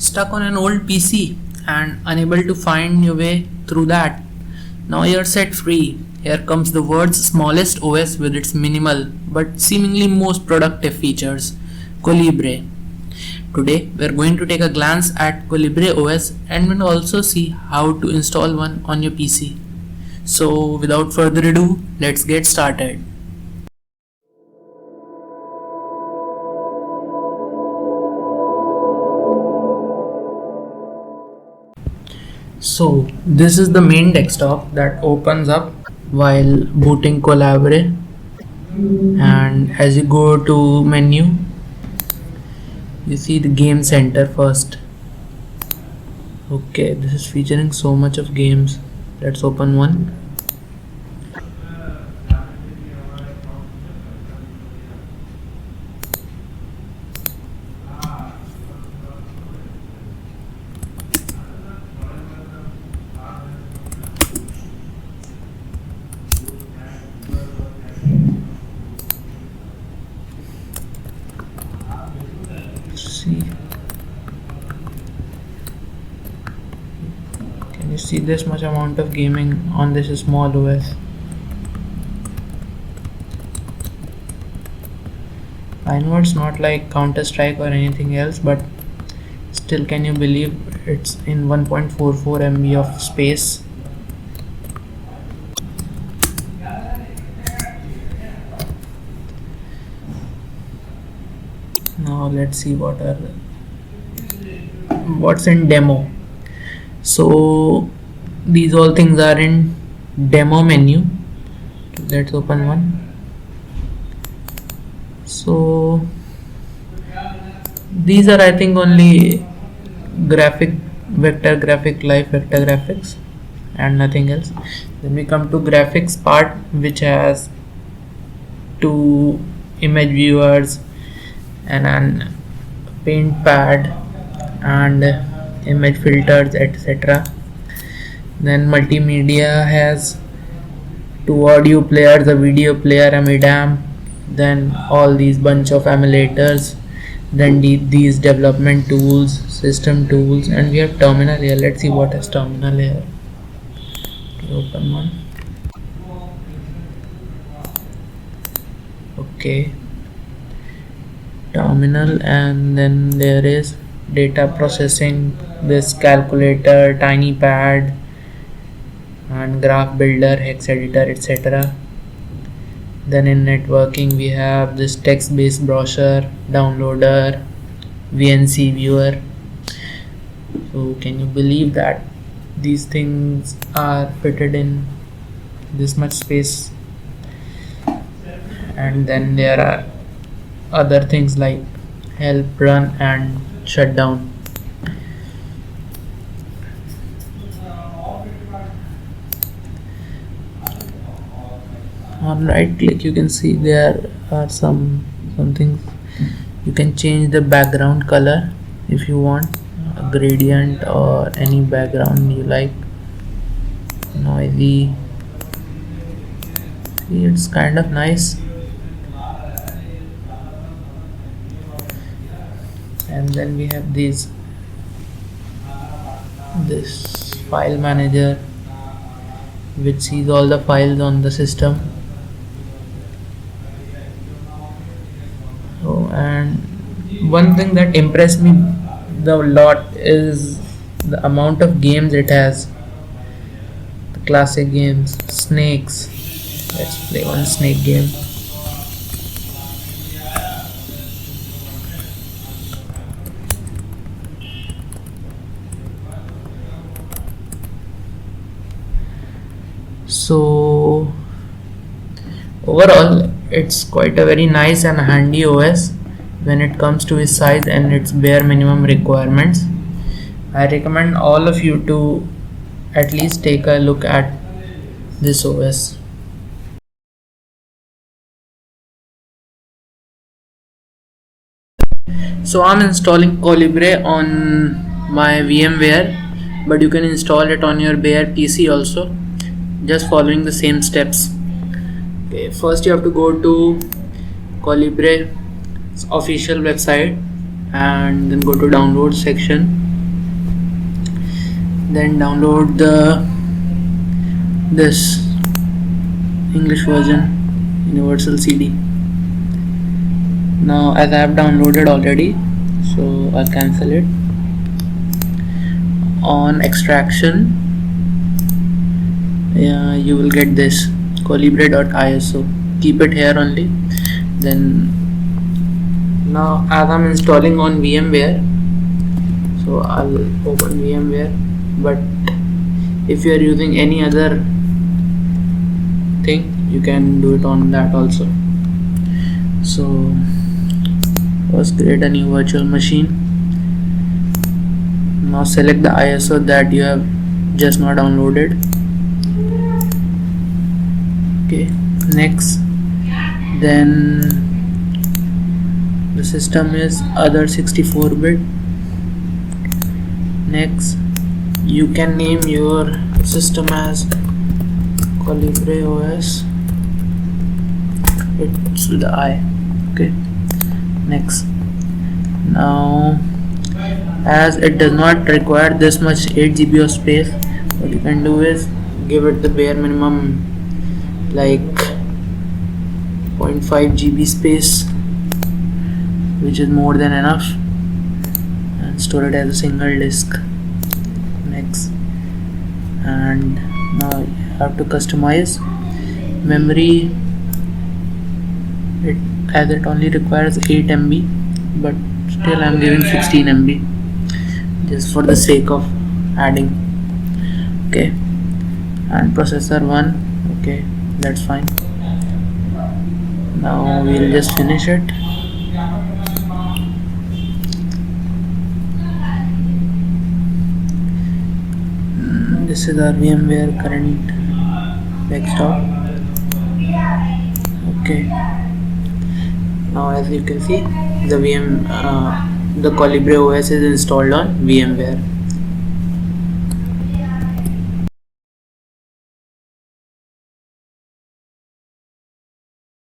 Stuck on an old PC and unable to find your way through that? Now you're set free. Here comes the world's smallest OS with its minimal but seemingly most productive features, Colibre. Today we're going to take a glance at Colibre OS and we'll also see how to install one on your PC. So without further ado, let's get started. So this is the main desktop that opens up while booting Colibre, and as you go to menu you see the game center first. Okay, this is featuring so much of games. Let's open one. See, can you see this much amount of gaming on this small OS? I know it's not like Counter-Strike or anything else, but still, can you believe it's in 1.44 MB of space? Now let's see what's in demo. So these all things are in demo menu. Let's open one. So these are, I think, only vector graphics and nothing else. Then we come to graphics part, which has two image viewers and an paint pad and image filters, etc. Then multimedia has two audio players, a video player, a midam, then all these bunch of emulators, then these development tools, system tools, and we have terminal here. Let's see what is terminal here. Open one. Okay, terminal, and then there is data processing, this calculator, tiny pad, and graph builder, hex editor, etc. Then in networking we have this text based browser, downloader, VNC viewer. So can you believe that these things are fitted in this much space? And then there are other things like help, run, and shut down. On right click you can see there are some things. You can change the background color if you want, a gradient or any background you like. Noisy. See, it's kind of nice. And then we have this file manager, which sees all the files on the system. So, and one thing that impressed me a lot is the amount of games it has. The classic games, snakes. Let's play one snake game. So overall it's quite a very nice and handy OS when it comes to its size and its bare minimum requirements. I recommend all of you to at least take a look at this OS. So I'm installing Colibre on my VMware, but you can install it on your bare PC also, just following the same steps. Okay, first you have to go to Colibre's official website and then go to download section. then download this English version, Universal CD. Now as I have downloaded already, so I'll cancel it. On extraction, you will get this colibre.iso. Keep it here only. Then now as I'm installing on VMware, so I'll open VMware, but if you are using any other thing, you can do it on that also. So first create a new virtual machine. Now select the ISO that you have just now downloaded. Okay, next, then the system is other 64-bit. Next, you can name your system as Colibre OS. It's with the I. Okay, next. Now as it does not require this much 8 GB of space, what you can do is give it the bare minimum, like 0.5 GB space, which is more than enough, and store it as a single disk. Next, and now you have to customize memory. It only requires 8 MB, but still I'm giving 16 MB just for the sake of adding. Okay, and processor 1. Okay, that's fine. Now we'll just finish it. This is our VMware current desktop. Okay, now as you can see, the Colibre OS is installed on VMware.